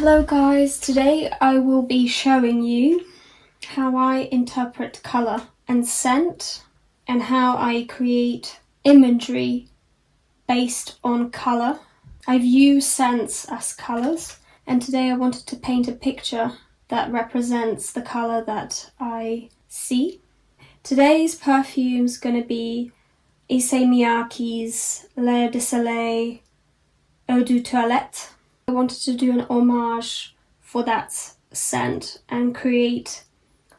Hello guys, today I will be showing you how I interpret colour and scent and how I create imagery based on colour. I view scents as colours, and today I wanted to paint a picture that represents the colour that I see. Today's perfume is going to be Issey Miyake's L'air de Soleil Eau de Toilette. I wanted to do an homage for that scent and create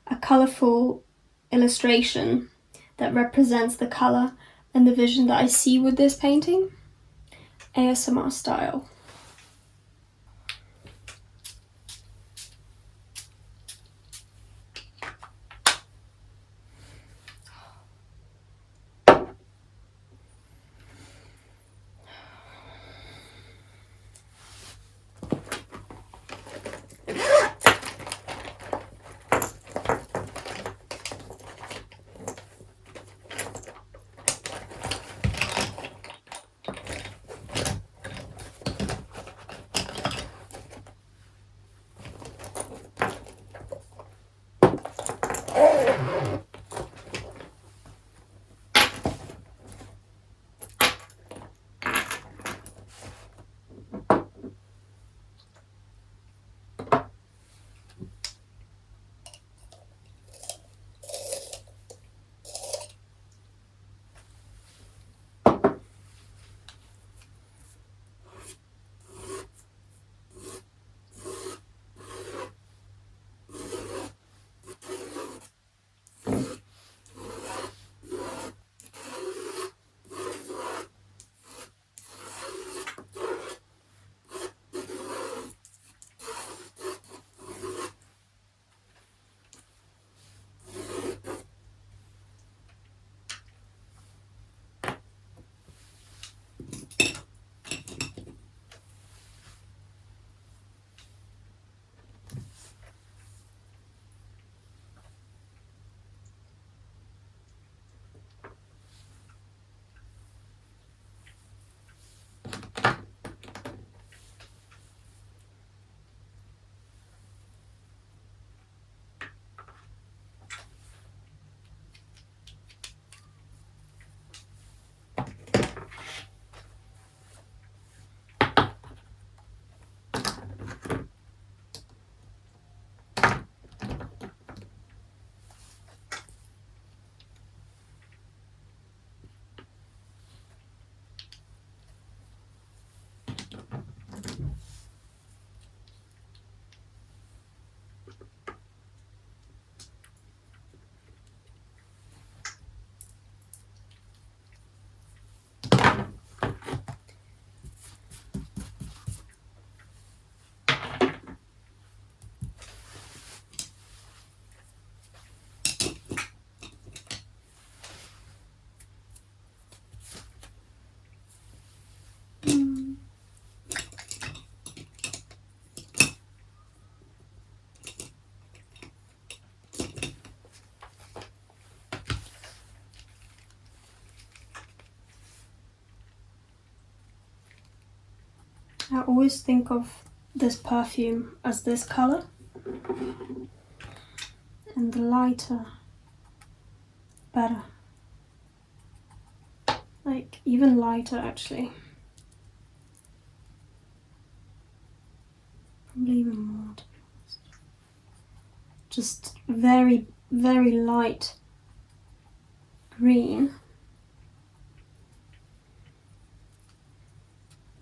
a colourful illustration that represents the colour and the vision that I see with this painting, ASMR style. I always think of this perfume as this colour, and the lighter, better. Like, even lighter actually. Probably even more, to be honest. Just very, very light green.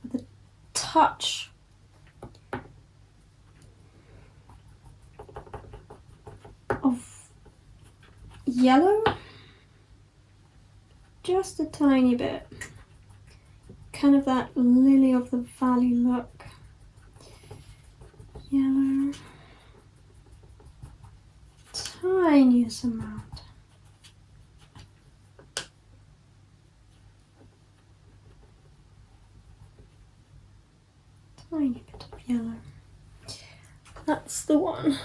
With a touch of yellow, just a tiny bit, kind of that lily of the valley look. Yellow, tiniest amount. Tiny bit of yellow. That's the one.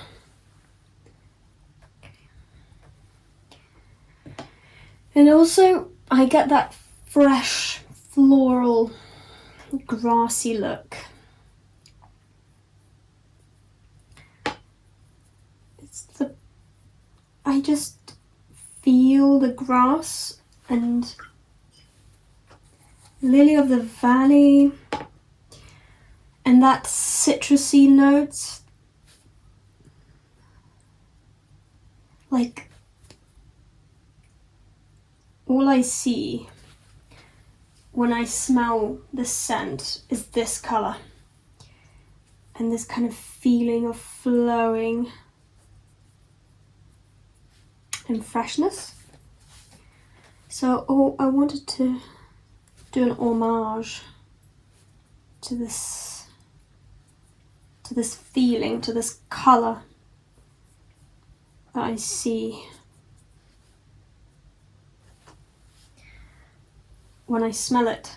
And also I get that fresh, floral, grassy look. I just feel the grass and lily of the valley and that citrusy notes. Like, all I see when I smell this scent is this colour and this kind of feeling of flowing and freshness. So I wanted to do an homage to this feeling, to this colour that I see when I smell it.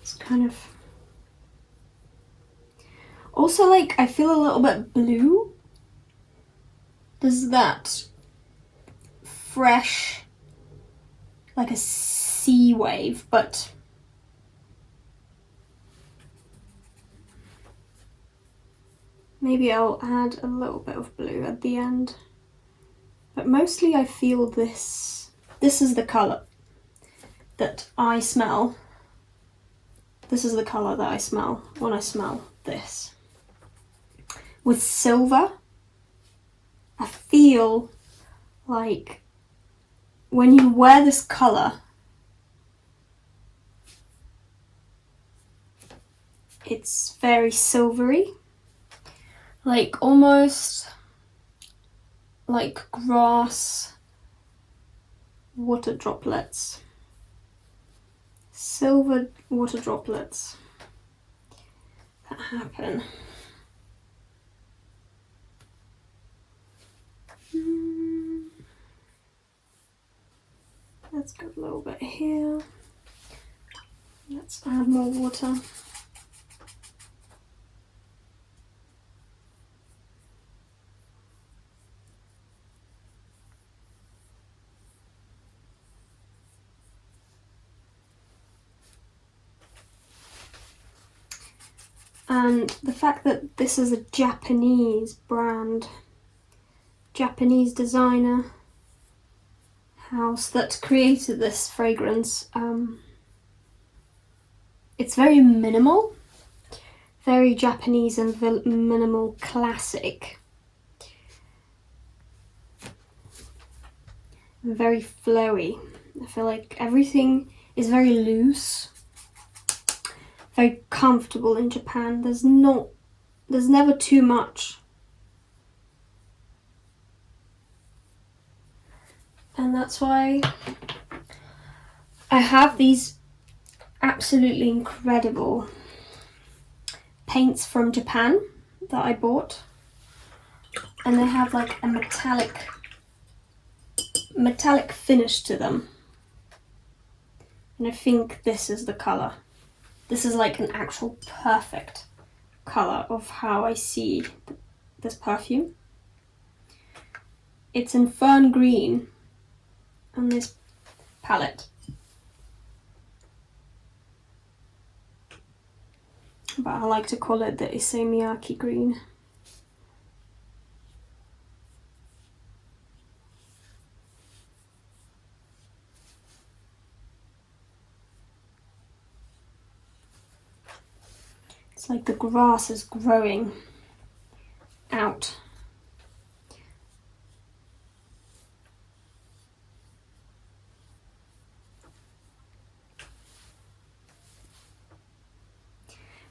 It's kind of also, like, I feel a little bit blue. There's that fresh, like a sea wave, but maybe I'll add a little bit of blue at the end. But mostly I feel this is the colour that I smell. This is the colour that I smell when I smell this. With silver, I feel like when you wear this colour, it's very silvery, like almost like grass water droplets, silver water droplets that happen. Let's go a little bit here. Let's add more water. And the fact that this is a Japanese brand, Japanese designer house that created this fragrance, it's very minimal, very Japanese and minimal, classic, and very flowy. I feel like everything is very loose, very comfortable in Japan. There's never too much. And that's why I have these absolutely incredible paints from Japan that I bought. And they have like a metallic finish to them. And I think this is the colour. This is like an actual perfect colour of how I see this perfume. It's in fern green on this palette. But I like to call it the Issey Miyake green. It's like the grass is growing out.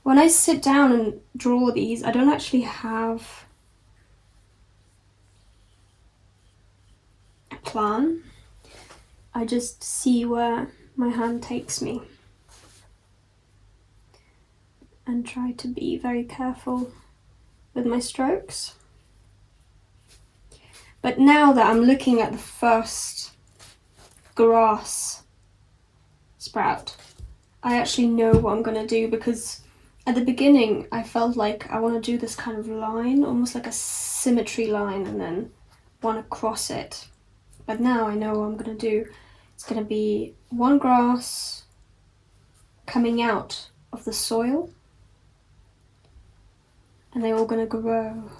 When I sit down and draw these, I don't actually have a plan. I just see where my hand takes me and try to be very careful with my strokes. But now that I'm looking at the first grass sprout, I actually know what I'm going to do, because at the beginning I felt like I want to do this kind of line, almost like a symmetry line, and then want to cross it. But now I know what I'm going to do. It's going to be one grass coming out of the soil, and they're all going to grow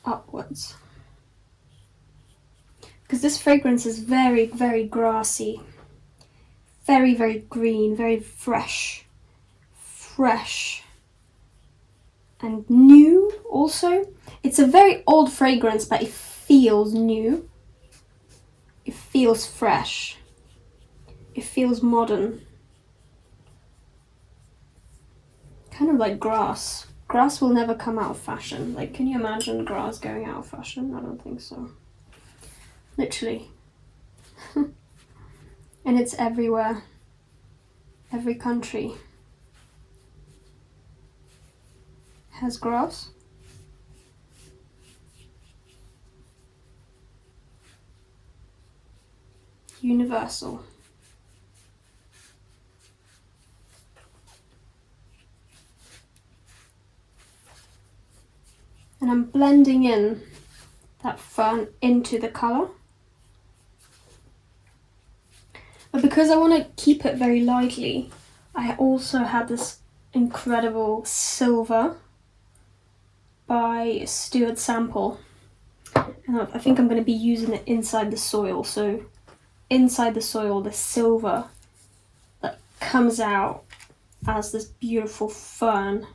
upwards. Because this fragrance is very, very grassy, very, very green, very fresh, and new also. It's a very old fragrance, but it feels new. It feels fresh. It feels modern. Kind of like grass. Grass will never come out of fashion. Like, can you imagine grass going out of fashion? I don't think so. Literally. And it's everywhere. Every country has grass. Universal. And I'm blending in that fern into the colour. But because I want to keep it very lightly, I also had this incredible silver by Stuart Sample. And I think I'm going to be using it inside the soil. So inside the soil, the silver that comes out as this beautiful fern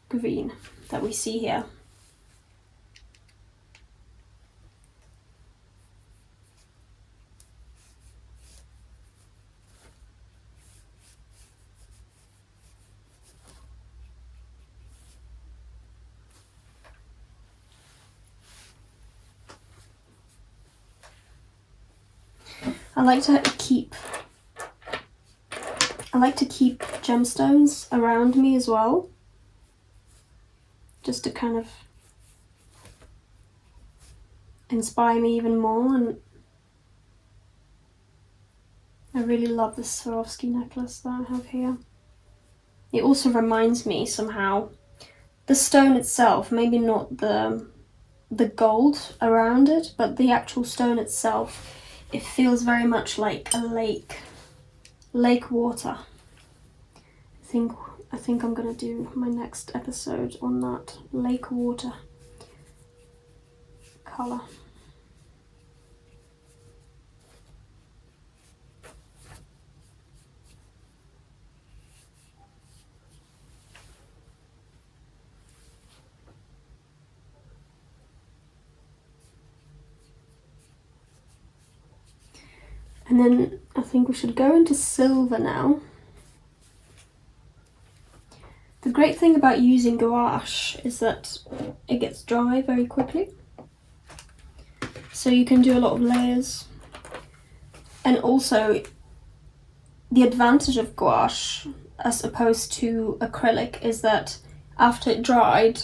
green that we see here. I like to keep gemstones around me as well, just to kind of inspire me even more. And I really love this Swarovski necklace that I have here. It also reminds me somehow, the stone itself, maybe not the gold around it, but the actual stone itself, it feels very much like a lake water. I think I'm gonna do my next episode on that lake water colour. And then I think we should go into silver now. The great thing about using gouache is that it gets dry very quickly. So you can do a lot of layers. And also, the advantage of gouache as opposed to acrylic is that after it dried,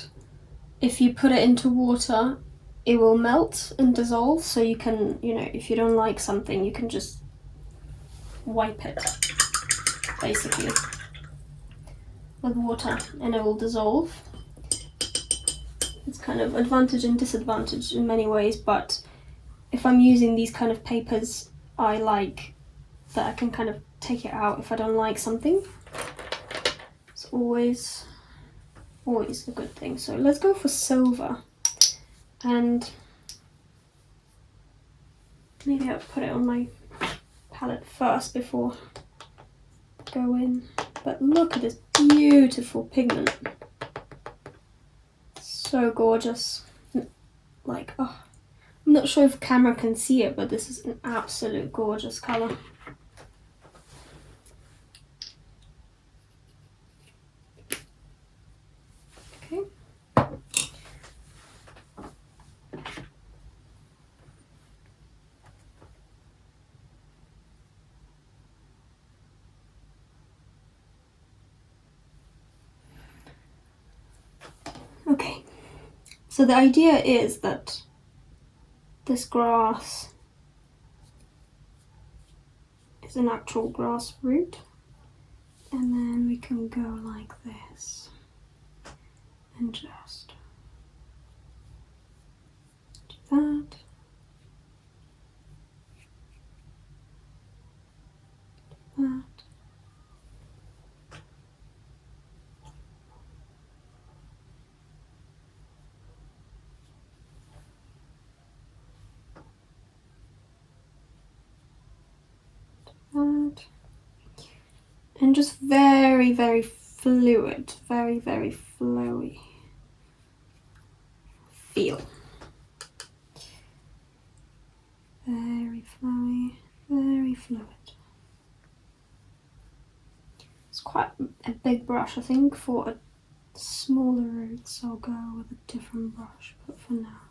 if you put it into water, it will melt and dissolve. So you can, if you don't like something, you can just wipe it, basically, with water, and it will dissolve. It's kind of advantage and disadvantage in many ways, but if I'm using these kind of papers, I like that I can kind of take it out if I don't like something. It's always a good thing. So let's go for silver, and maybe I'll put it on my palette first before I go in. But look at this beautiful pigment. So gorgeous. Like, oh, I'm not sure if camera can see it, but this is an absolute gorgeous colour. Okay. Okay, so the idea is that this grass is an actual grass root, and then we can go like this and just do that. That. and just very, very fluid, very, very flowy feel. Very flowy, very fluid. It's quite a big brush, I think. For a smaller roots I'll go with a different brush, but for now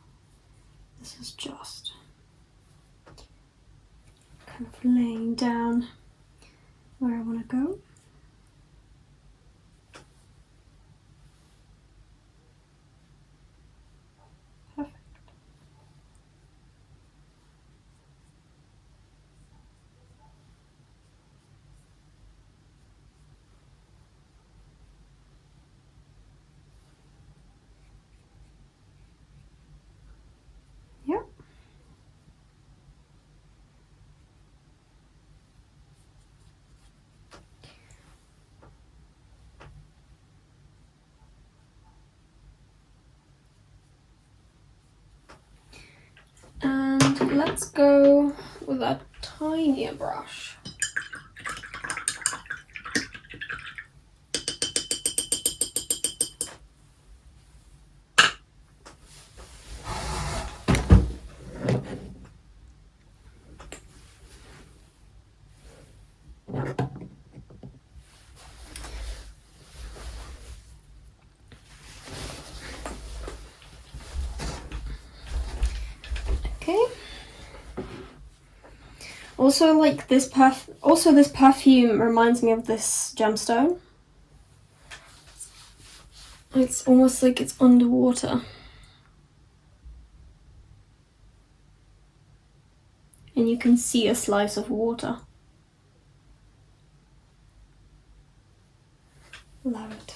this is just kind of laying down where I want to go. Perfect. Yep. And let's go with a tinier brush. Okay. Also, like this perfume reminds me of this gemstone. It's almost like it's underwater. And you can see a slice of water. Love it.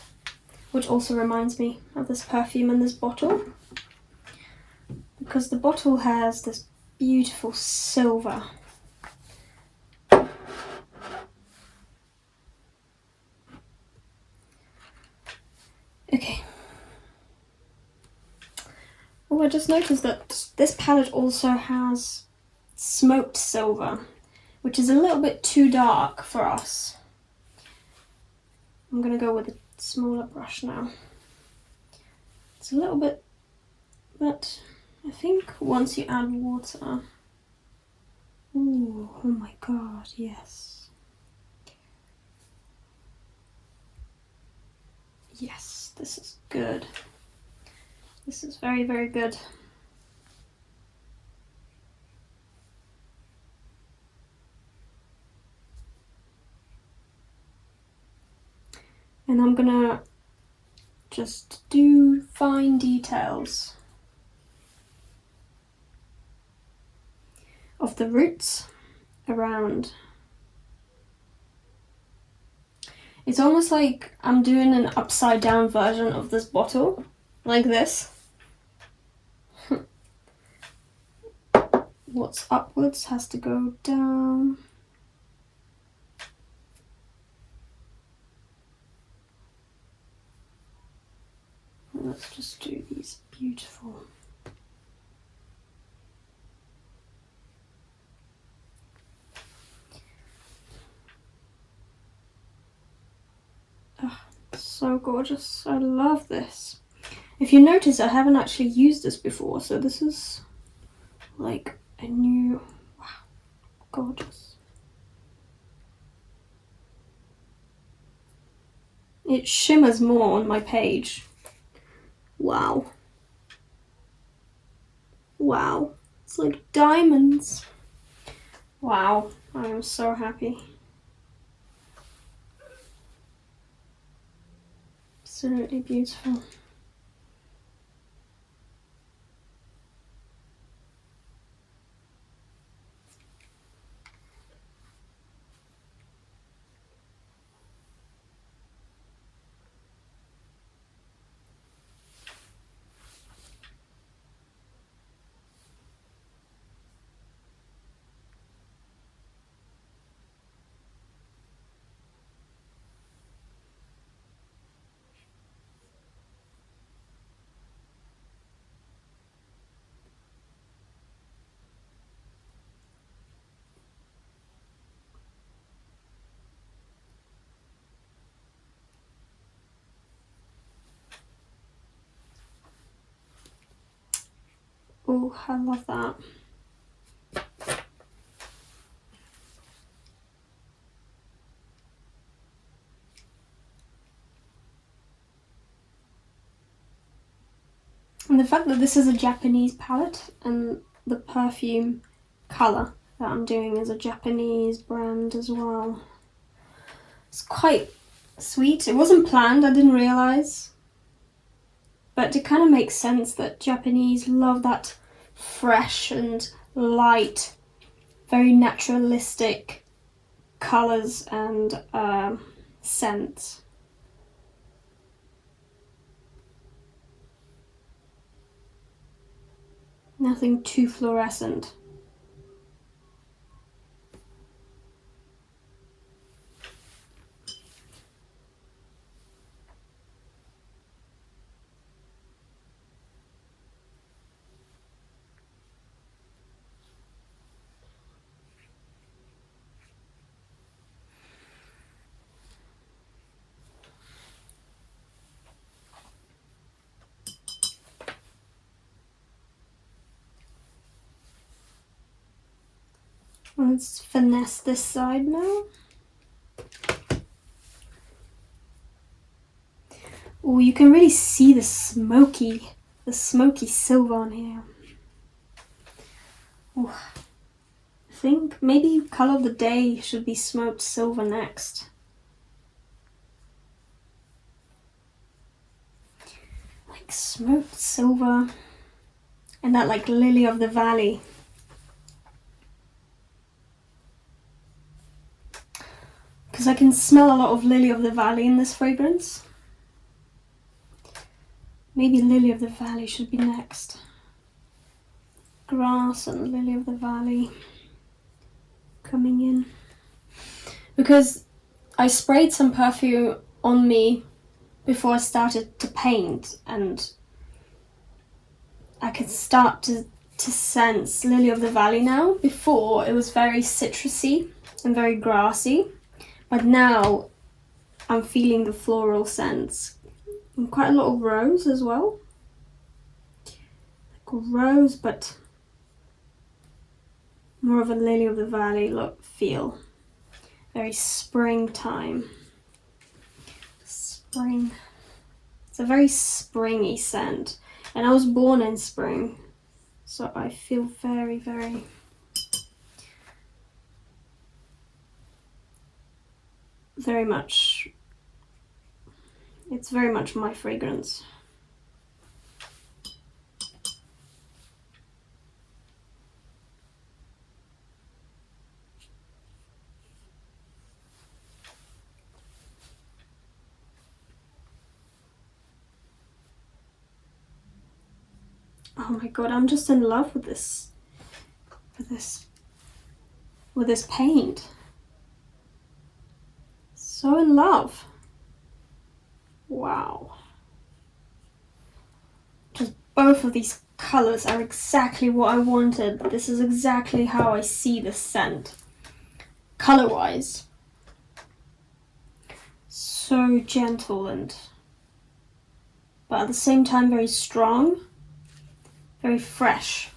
Which also reminds me of this perfume in this bottle, because the bottle has this beautiful silver. Okay. Oh, I just noticed that this palette also has smoked silver, which is a little bit too dark for us. I'm gonna go with a smaller brush now. It's a little bit, but I think once you add water, ooh, oh my god, yes. Yes, this is good. This is very, very good. And I'm gonna just do fine details of the roots around. It's almost like I'm doing an upside down version of this bottle, like this. What's upwards has to go down. And let's just do these beautiful. Oh, so gorgeous. I love this. If you notice, I haven't actually used this before, so this is like a new, wow, gorgeous. It shimmers more on my page. Wow. Wow. It's like diamonds. Wow. I am so happy. Absolutely beautiful. Oh, I love that. And the fact that this is a Japanese palette and the perfume colour that I'm doing is a Japanese brand as well. It's quite sweet. It wasn't planned, I didn't realise. But it kind of makes sense that Japanese love that fresh and light, very naturalistic colours and scents. Nothing too fluorescent. Let's finesse this side now. Oh, you can really see the smoky silver on here. Ooh. I think maybe colour of the day should be smoked silver next. Like smoked silver and that like lily of the valley. Because I can smell a lot of lily of the valley in this fragrance. Maybe lily of the valley should be next. Grass and lily of the valley coming in. Because I sprayed some perfume on me before I started to paint, and I could start to sense lily of the valley now. Before it was very citrusy and very grassy, but now I'm feeling the floral scents and quite a lot of rose as well. Like rose, but more of a lily of the valley look feel. Very springtime. Spring. It's a very springy scent, and I was born in spring, so I feel very, very much, it's very much my fragrance. Oh my god, I'm just in love with this paint. So in love. Wow. Just both of these colours are exactly what I wanted. This is exactly how I see the scent. Colour-wise. So gentle but at the same time very strong. Very fresh.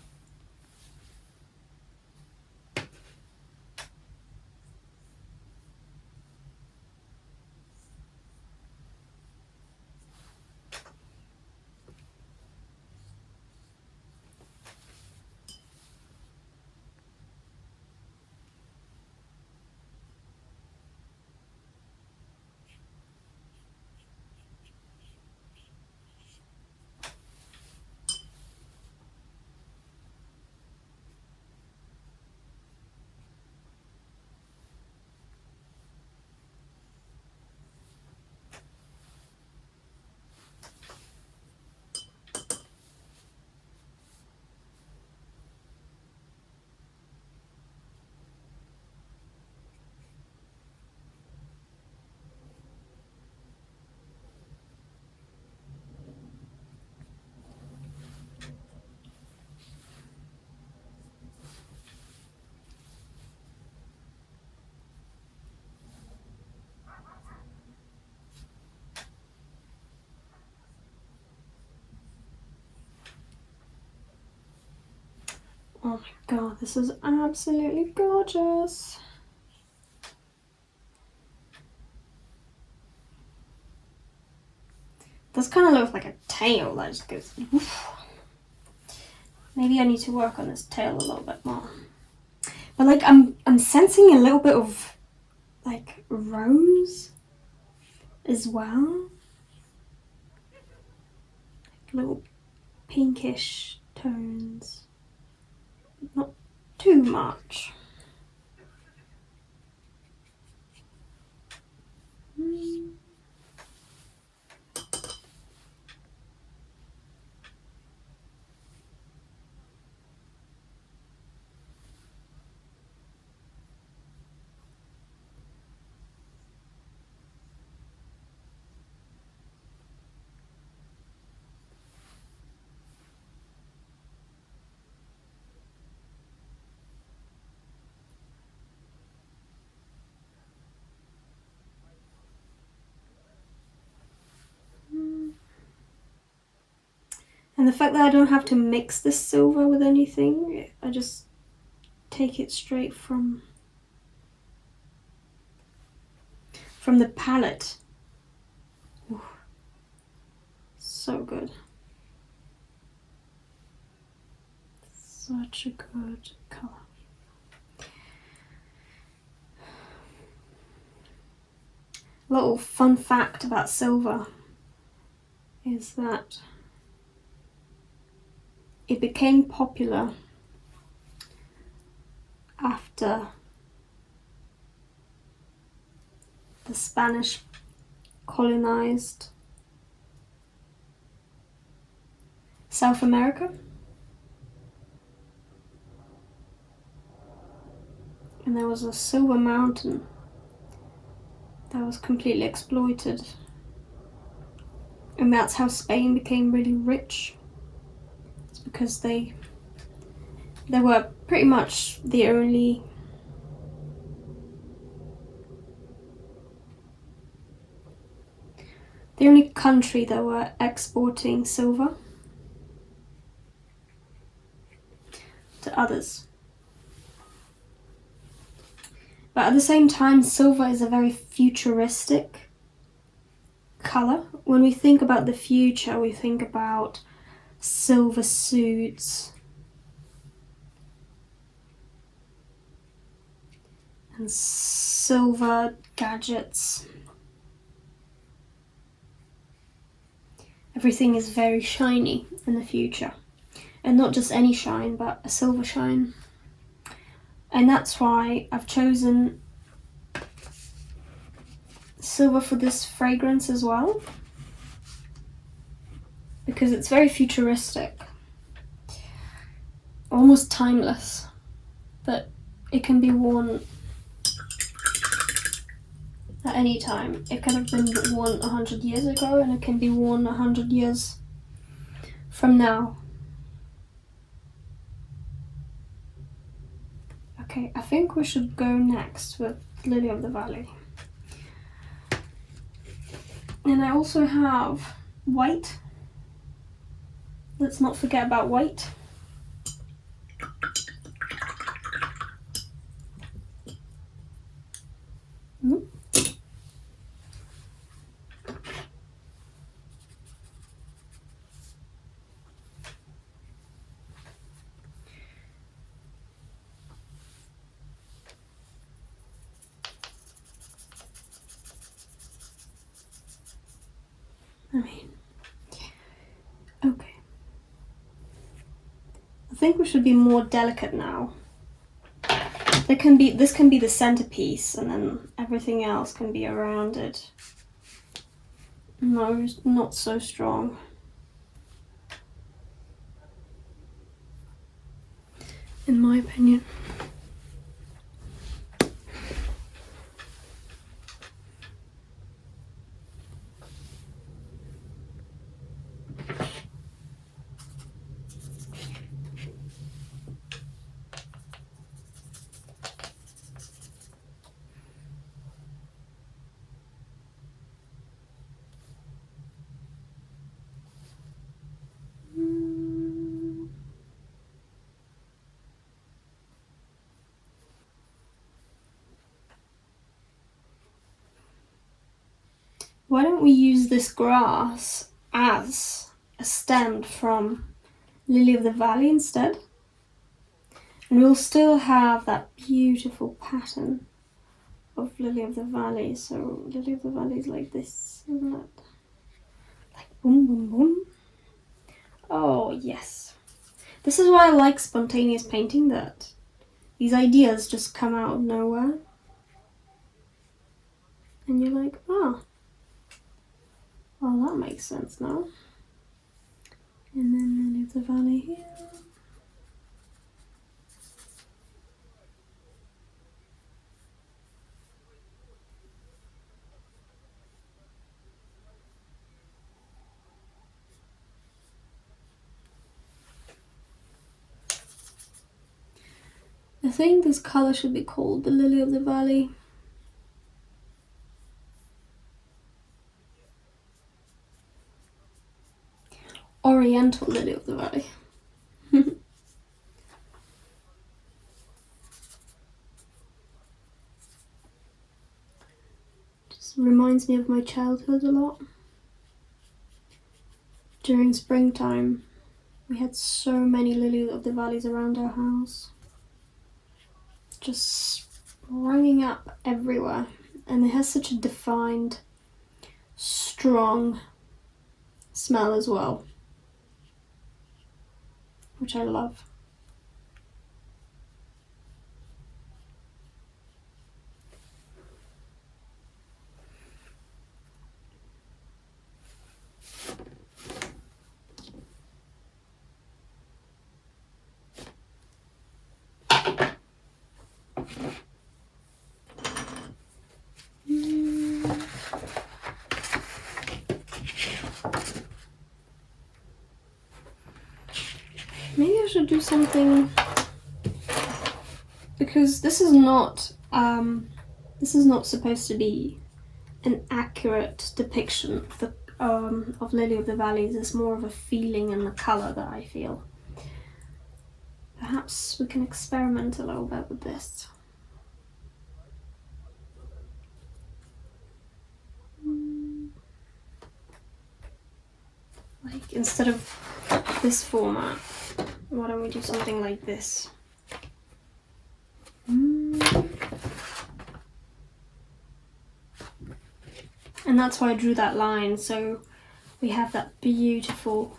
Oh my god, this is absolutely gorgeous. This kind of looks like a tail that just goes woof. Maybe I need to work on this tail a little bit more. But like I'm sensing a little bit of like rose as well. Little pinkish tones. Not too much. And the fact that I don't have to mix this silver with anything, I just take it straight from the palette. Ooh, so good. Such a good colour. Little fun fact about silver is that it became popular after the Spanish colonized South America. And there was a silver mountain that was completely exploited. And that's how Spain became really rich. It's because they were pretty much the only country that were exporting silver to others. But at the same time, silver is a very futuristic colour. When we think about the future, we think about silver suits and silver gadgets. Everything is very shiny in the future. And not just any shine, but a silver shine. And that's why I've chosen silver for this fragrance as well. Because it's very futuristic. Almost timeless. But it can be worn at any time. It could have been worn 100 years ago, and it can be worn 100 years from now. Okay, I think we should go next with Lily of the Valley. And I also have white. Let's not forget about white. Okay. I think we should be more delicate now. This can be the centerpiece, and then everything else can be around it. No, not so strong. In my opinion. why don't we use this grass as a stem from Lily of the Valley instead? And we'll still have that beautiful pattern of Lily of the Valley. So Lily of the Valley is like this, isn't it? Like boom, boom, boom. Oh, yes. This is why I like spontaneous painting, that these ideas just come out of nowhere. And you're like, oh, well, that makes sense now. And then Lily of the Valley here. I think this colour should be called the Lily of the Valley. Oriental Lily of the Valley. Just reminds me of my childhood a lot. During springtime, we had so many Lily of the Valleys around our house. Just springing up everywhere. And it has such a defined, strong smell as well, which I love. Maybe I should do something, because this is not supposed to be an accurate depiction of Lily of the Valleys. It's more of a feeling and the colour that I feel. Perhaps we can experiment a little bit with this. Like, instead of this format, why don't we do something like this? And that's why I drew that line, so we have that beautiful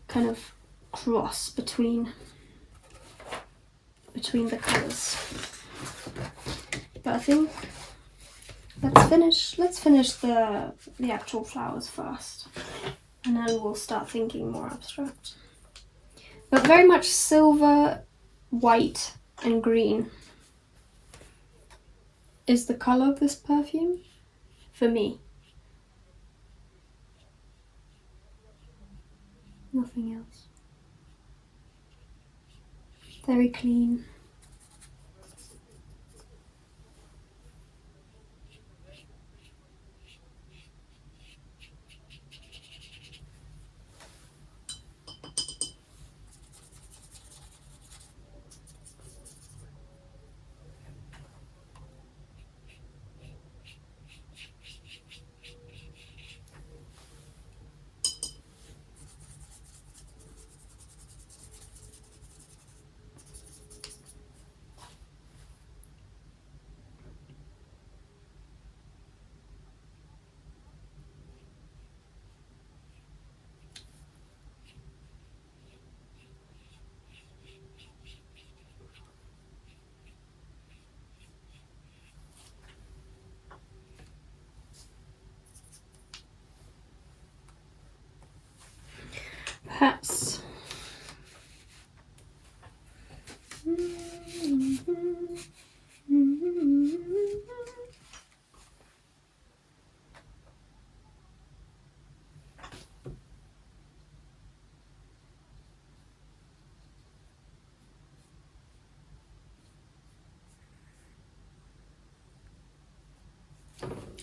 kind of cross between the colours. But I think let's finish the actual flowers first, and then we'll start thinking more abstract. But very much silver, white and green is the colour of this perfume for me. Nothing else. Very clean. Perhaps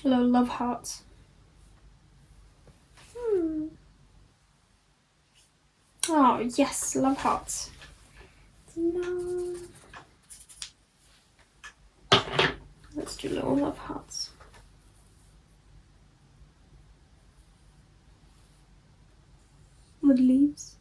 hello, love hearts. Oh yes, love hearts. No. Let's do little love hearts. with leaves.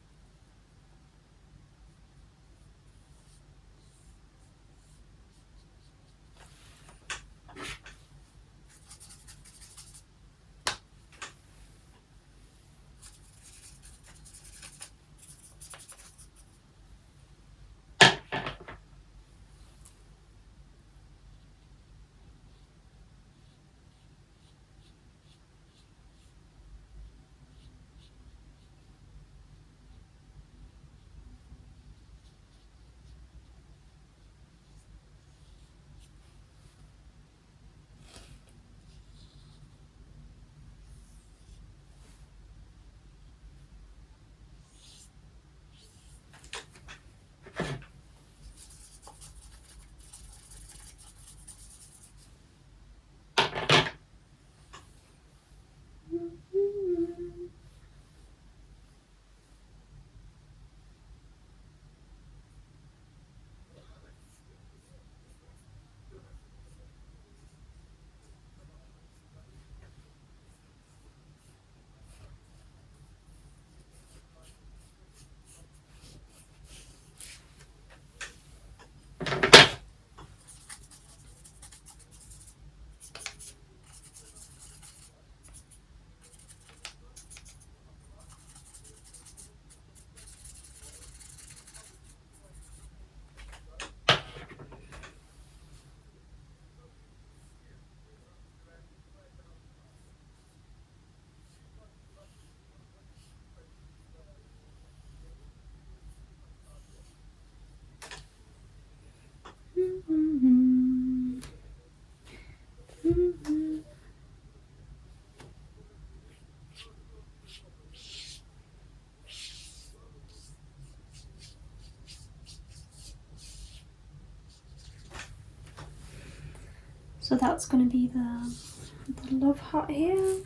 So that's going to be the love heart here,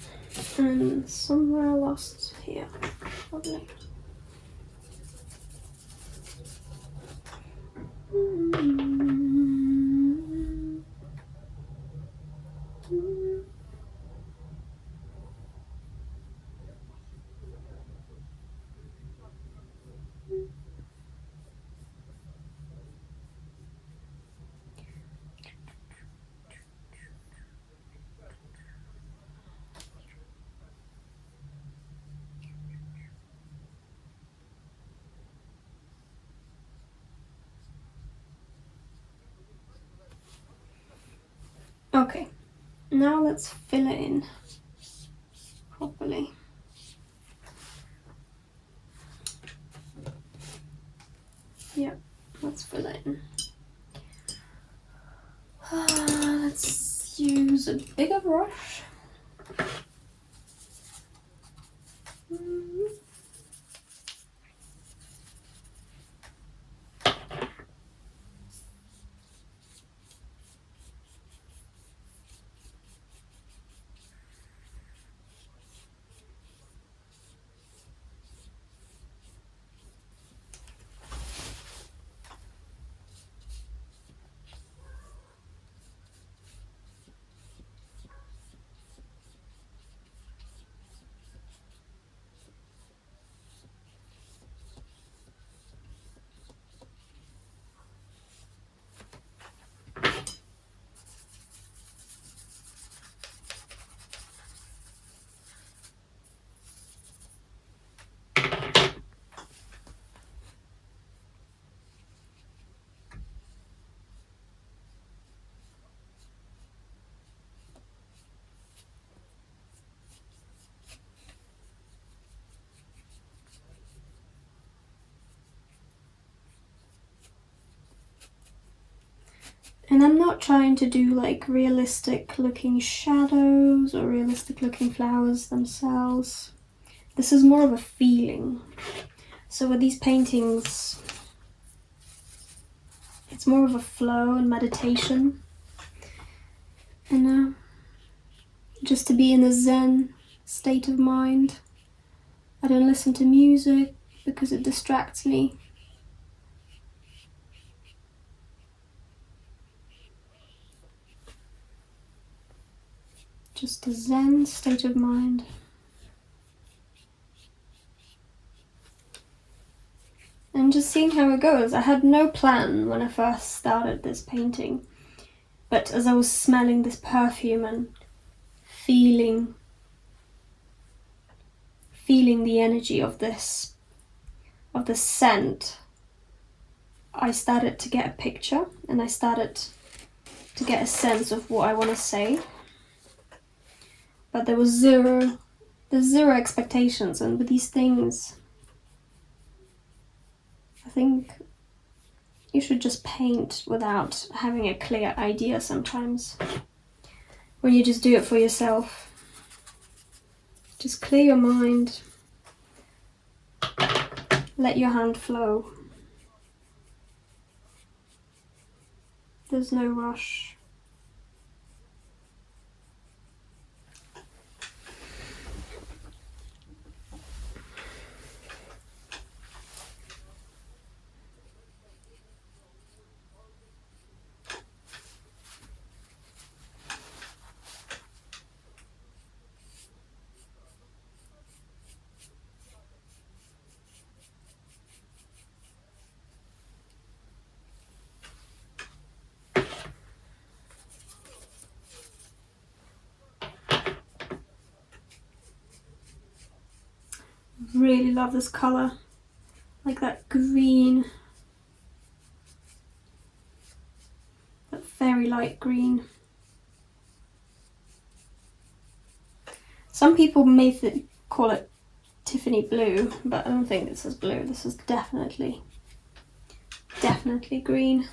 and somewhere lost here. Lovely. Okay, now let's fill it in properly. Yep, let's fill it in. Let's use a bigger brush. And I'm not trying to do like realistic looking shadows or realistic looking flowers themselves. This is more of a feeling. So with these paintings, it's more of a flow and meditation. And just to be in a Zen state of mind. I don't listen to music because it distracts me. Just a Zen state of mind. just seeing how it goes. I had no plan when I first started this painting, but as I was smelling this perfume and feeling the energy of the scent, I started to get a picture and I started to get a sense of what I want to say. But there's zero expectations, and with these things, I think you should just paint without having a clear idea sometimes. When you just do it for yourself, just clear your mind, let your hand flow. There's no rush. Really love this colour, like that green, that very light green. Some people may call it Tiffany blue, but I don't think this is blue. This is definitely green.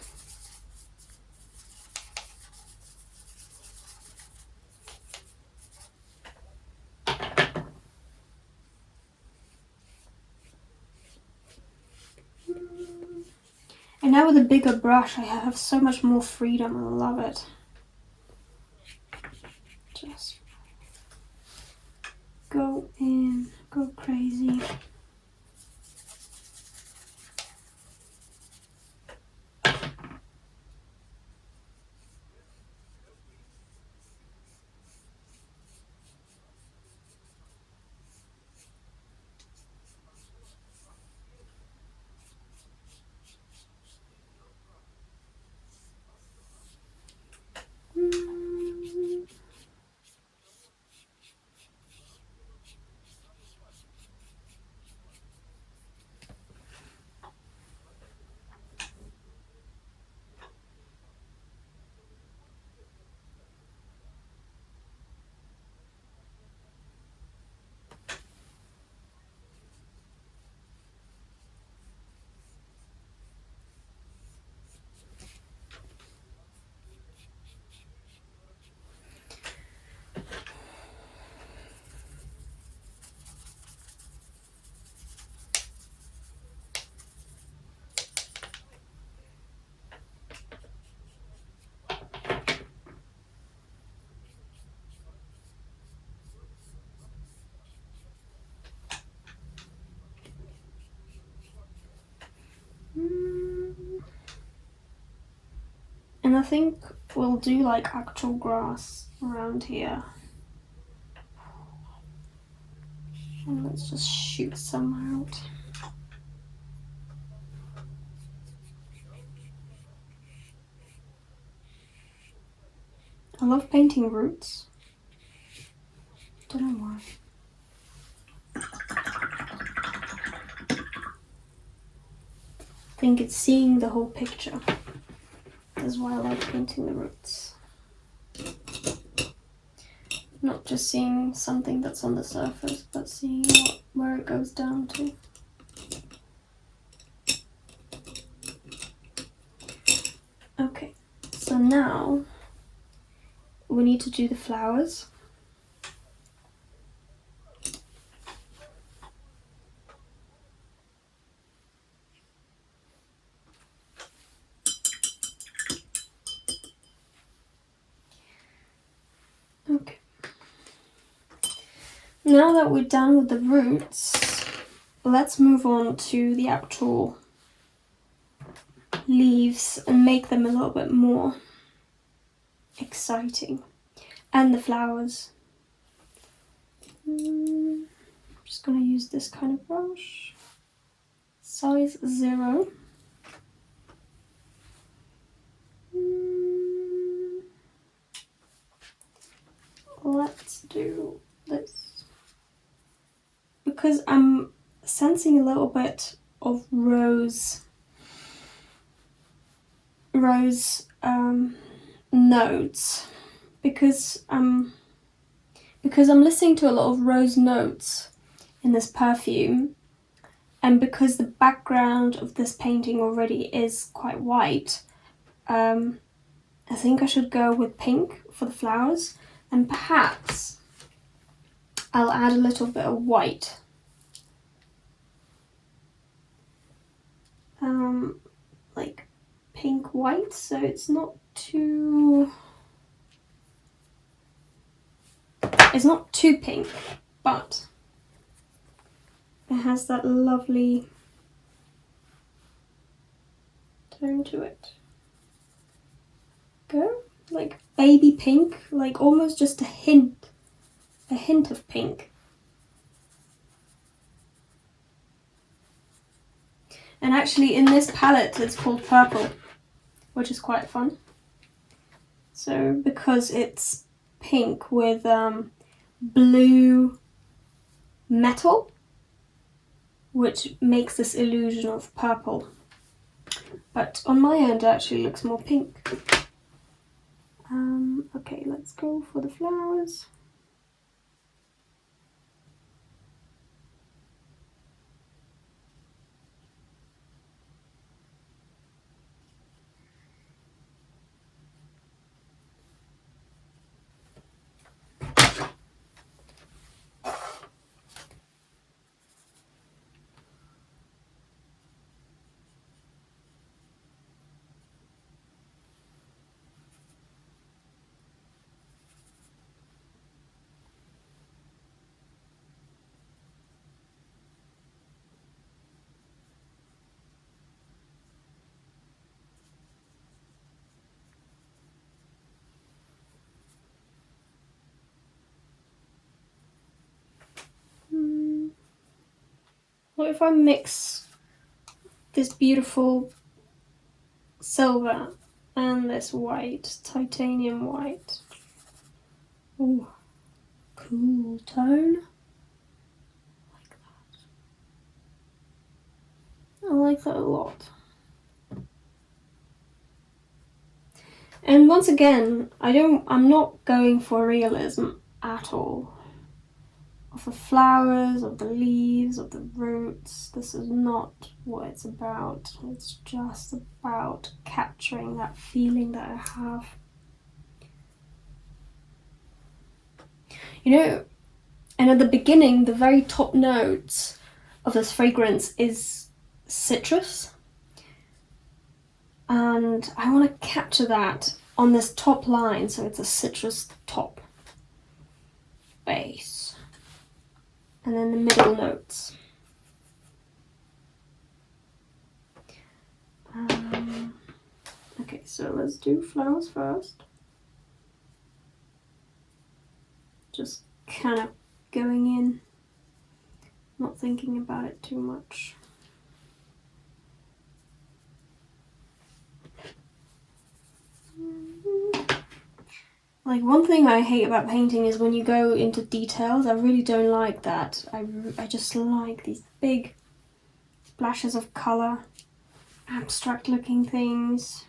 And now with a bigger brush, I have so much more freedom. I love it. Just go in, go crazy. And I think we'll do like actual grass around here. And let's just shoot some out. I love painting roots. Don't know why. I think it's seeing the whole picture. That's why I like painting the roots. Not just seeing something that's on the surface, but seeing where it goes down to. Okay, so now we need to do the flowers. Okay. Now that we're done with the roots, let's move on to the actual leaves and make them a little bit more exciting. And the flowers. I'm just going to use this kind of brush. size 0. Let's do this. Because I'm sensing a little bit of rose notes, because I'm listening to a lot of rose notes in this perfume, and because the background of this painting already is quite white, I think I should go with pink for the flowers, and perhaps I'll add a little bit of white. Like pink white, so it's not too pink, but it has that lovely tone to it. Go like baby pink, like almost just a hint of pink. And actually in this palette it's called purple, which is quite fun. So because it's pink with blue metal, which makes this illusion of purple. But on my end it actually looks more pink. Okay, let's go for the flowers. What if I mix this beautiful silver and this white, titanium white? Ooh, cool tone. Like that. I like that a lot. And once again, I'm not going for realism at all. Of the flowers, of the leaves, of the roots. This is not what it's about. It's just about capturing that feeling that I have. You know, and at the beginning, the very top notes of this fragrance is citrus. And I want to capture that on this top line, so it's a citrus top base. And then the middle notes. Okay, so let's do flowers first. Just kind of going in, not thinking about it too much. Like, one thing I hate about painting is when you go into details. I really don't like that. I just like these big splashes of colour, abstract looking things.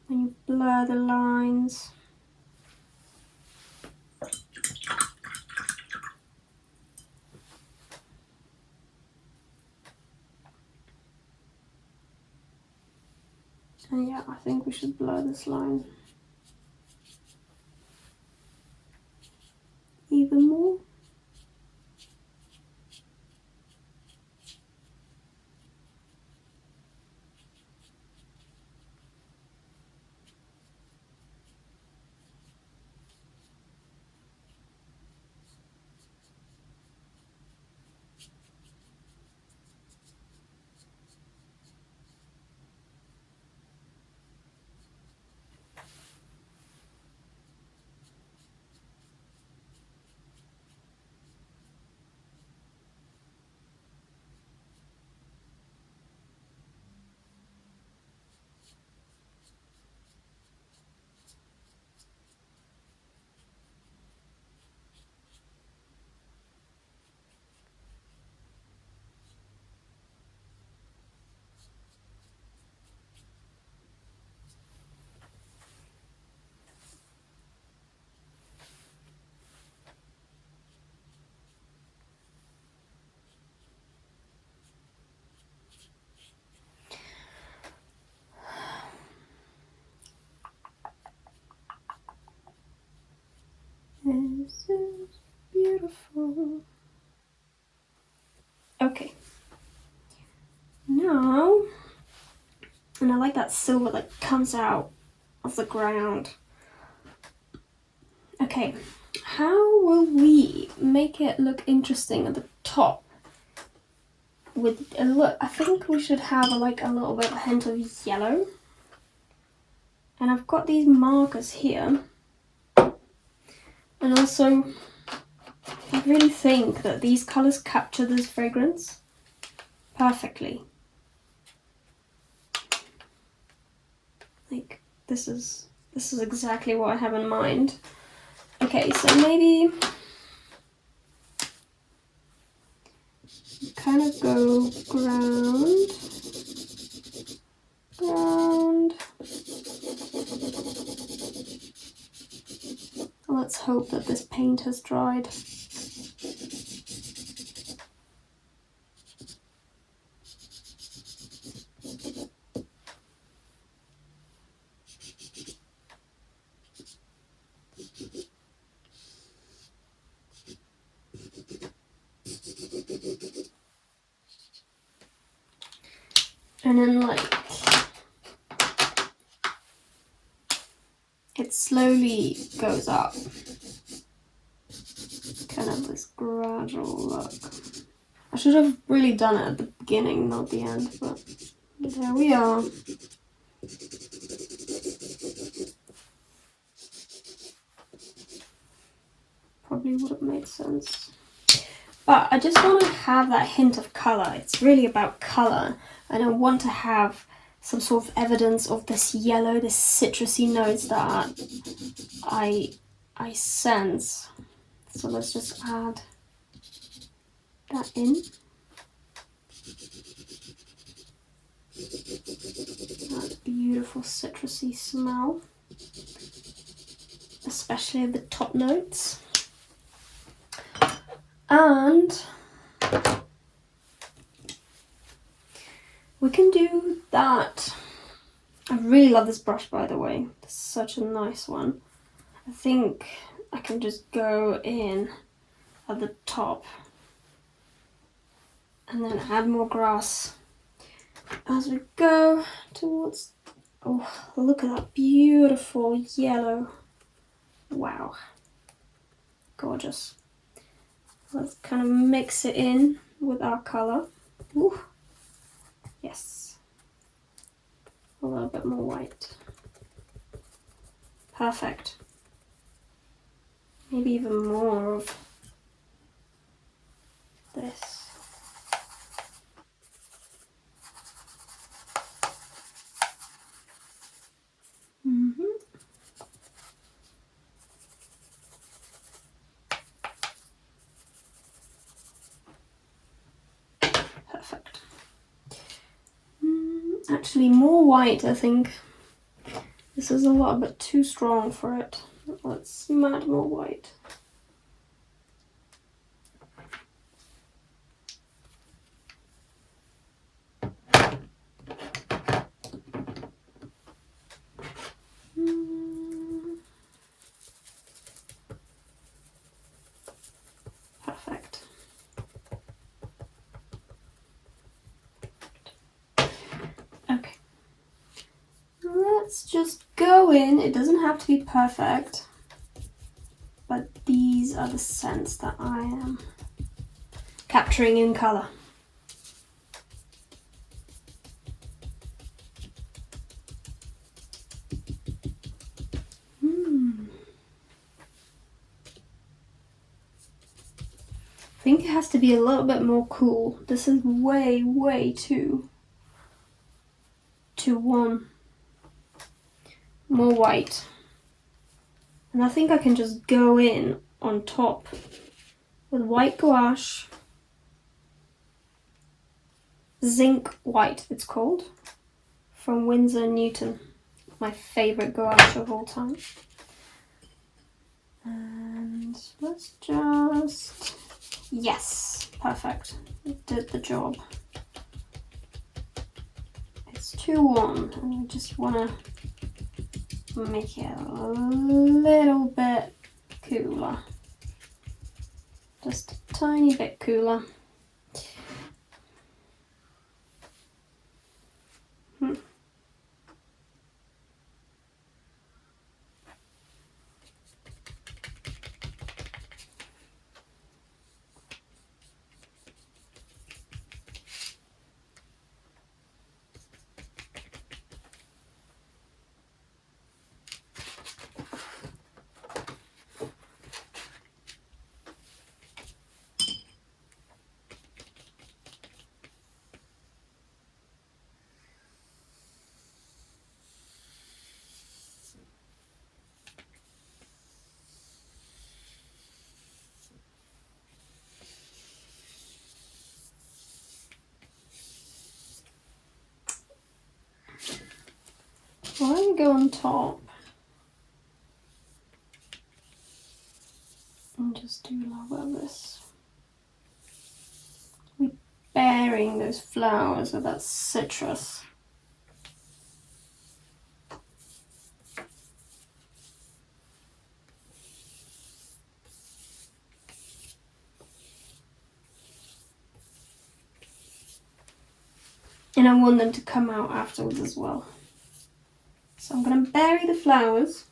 When you blur the lines. And yeah, I think we should blur this line even more. now. And I like that silver that comes out of the ground. Okay, how will we make it look interesting at the top? With a look, I think we should have like a little bit of a hint of yellow. And I've got these markers here. And also, I really think that these colours capture this fragrance perfectly. Like, this is exactly what I have in mind. Okay, so maybe kind of go ground. Let's hope that this paint has dried. And then like it slowly goes up. Kind of this gradual look. I should have really done it at the beginning, not the end, but there we are. Probably would have made sense. But I just want to have that hint of colour. It's really about colour. And I want to have some sort of evidence of this yellow, this citrusy notes that I sense. So let's just add that in. That beautiful citrusy smell. Especially the top notes. And we can do that. I really love this brush, by the way. It's such a nice one. I think I can just go in at the top and then add more grass as we go towards. Oh, look at that beautiful yellow. Wow. Gorgeous. Let's kind of mix it in with our colour. Ooh. Yes. A little bit more white. Perfect. Maybe even more of this. Perfect. Actually, more white, I think. This is a little bit too strong for it. Let's add more white. Perfect. Okay. Let's just go in. It doesn't have to be perfect, but these are the scents that I am capturing in colour. I think it has to be a little bit more cool. This is way too warm. More white. And I think I can just go in on top with white gouache. Zinc White, it's called. From Winsor & Newton. My favourite gouache of all time. And let's just... Yes, perfect. It did the job. It's too warm and we just want to make it a little bit cooler. Just a tiny bit cooler. Why don't we go on top and just do a little bit of this? We're burying those flowers with that citrus. And I want them to come out afterwards as well. So I'm going to bury the flowers.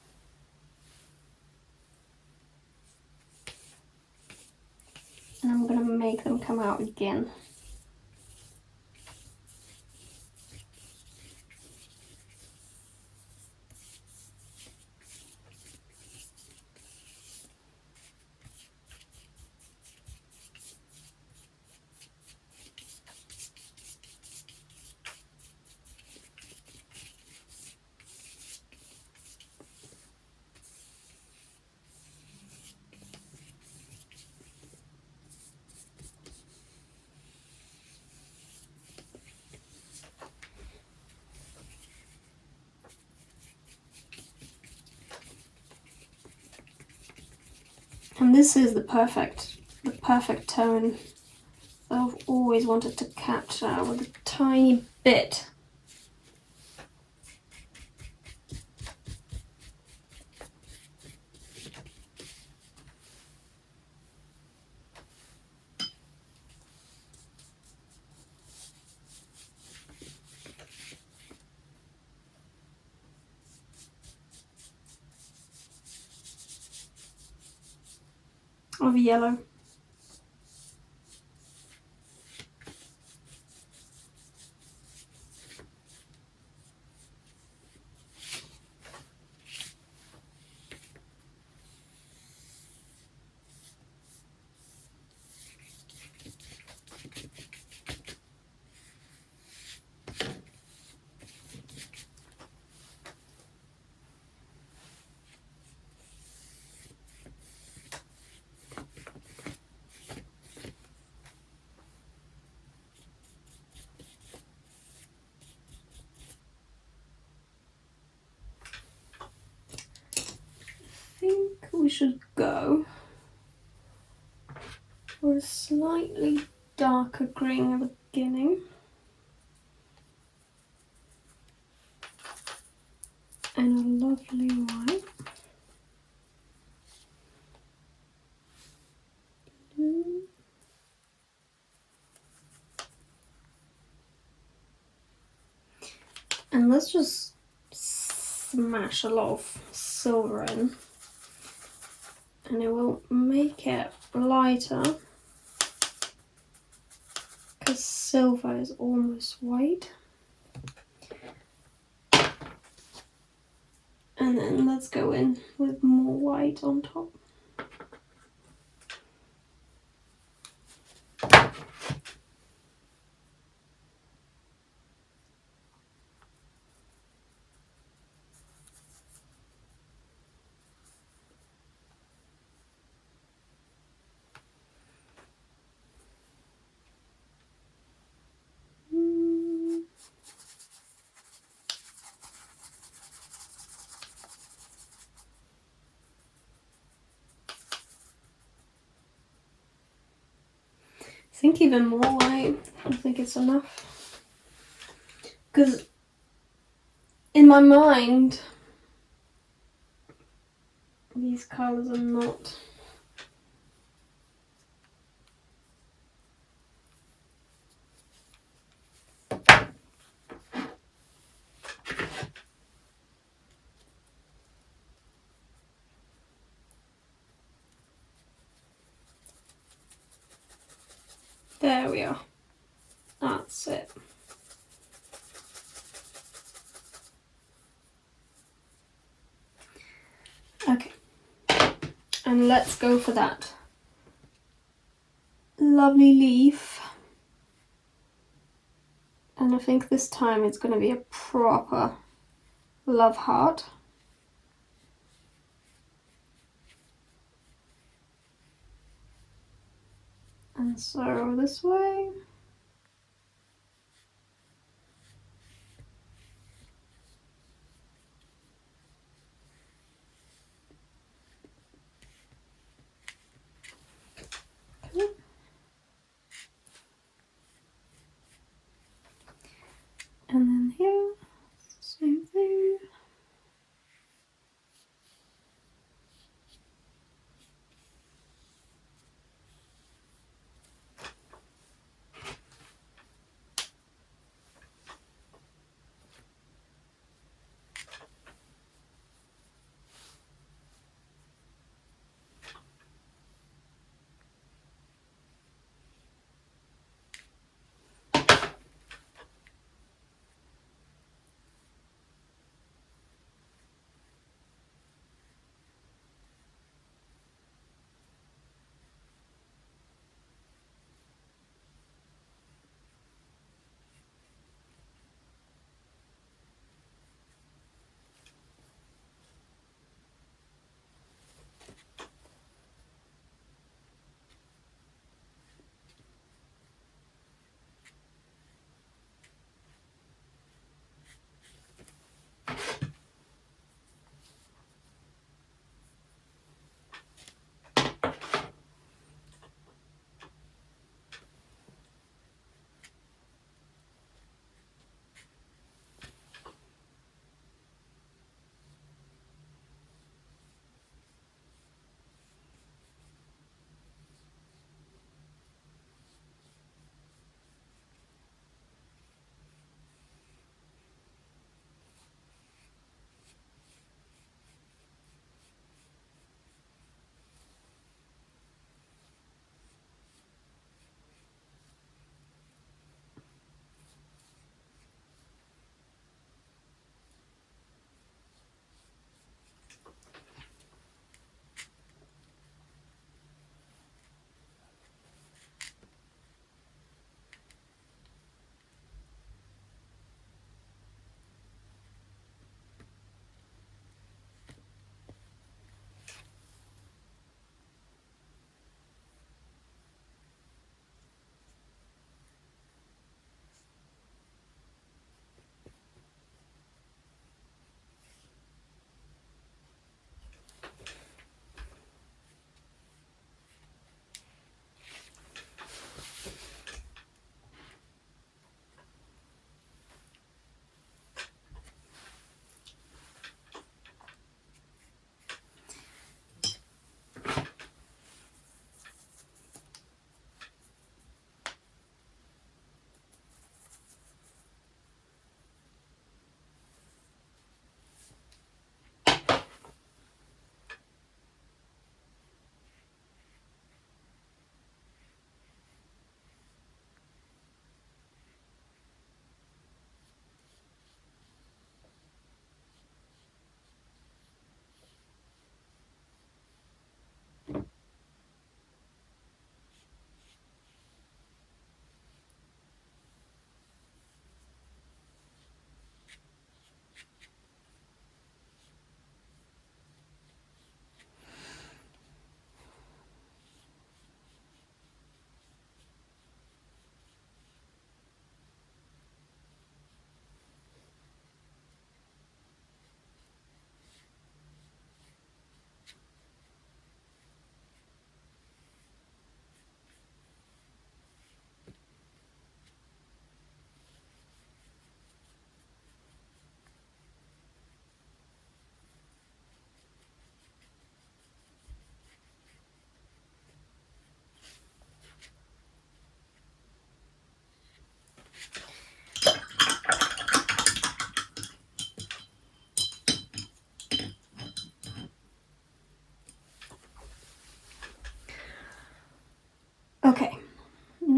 And I'm going to make them come out again. And this is the perfect tone that I've always wanted to capture with a tiny bit. Of yellow. I think we should go for a slightly darker green at the beginning. And a lovely white. Blue. And let's just smash a lot of silver in. And it will make it lighter because silver is almost white. And then let's go in with more white on top. I think even more white. I don't think it's enough. Because in my mind, these colours are not There we are. That's it. Okay. And let's go for that lovely leaf. And I think this time it's going to be a proper love heart. And so this way. Okay. And then here, same thing.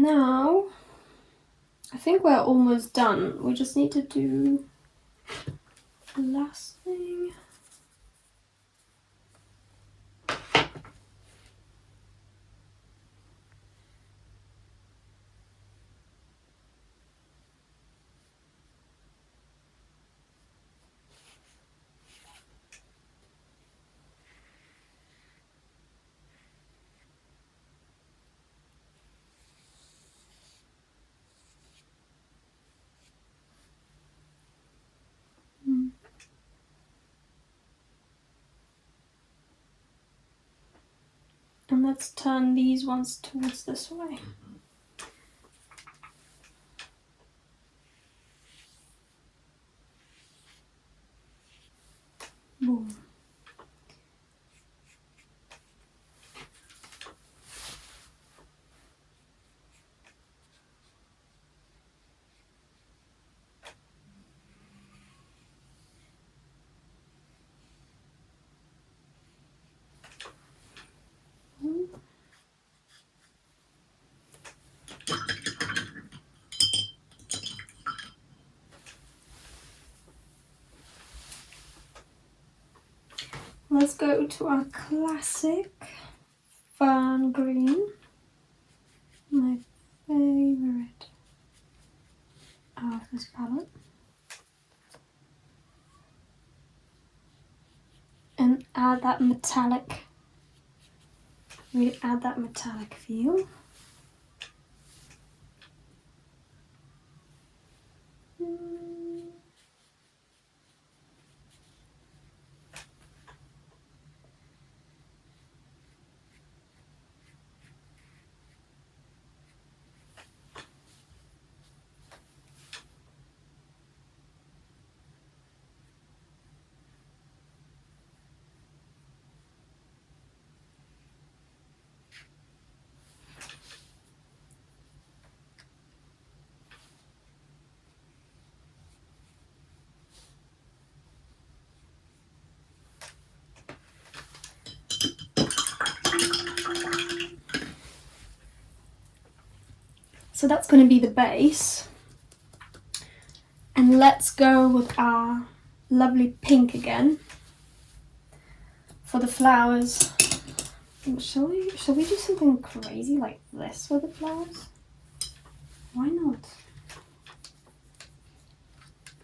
now I think we're almost done. We just need to do the last thing. And let's turn these ones towards this way. Boom. Let's go to our classic fern green, my favourite out of this palette, and add that metallic, really add that metallic feel. So that's going to be the base. And let's go with our lovely pink again for the flowers. Shall we do something crazy like this with the flowers? Why not?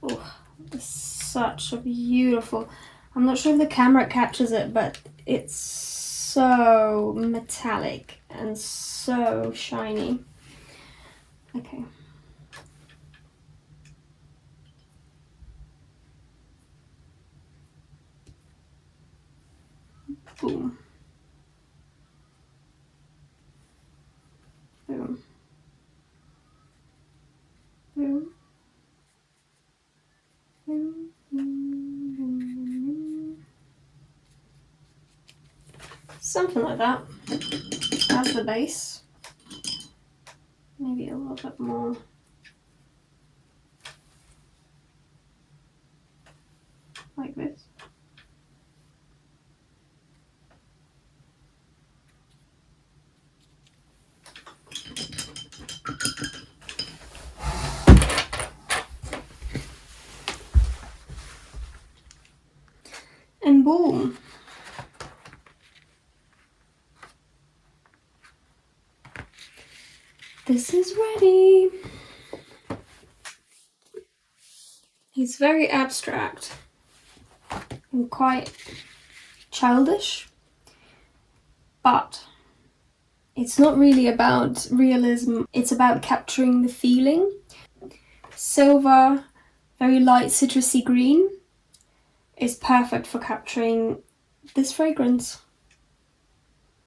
Oh, it's such a beautiful. I'm not sure if the camera captures it, but it's so metallic and so shiny. Okay. Boom. Boom. Boom. Boom. Boom. Something like that. As the base. Maybe a little bit more. Like this. And boom. This is ready. He's very abstract and quite childish, but it's not really about realism, it's about capturing the feeling. Silver, very light citrusy green is perfect for capturing this fragrance.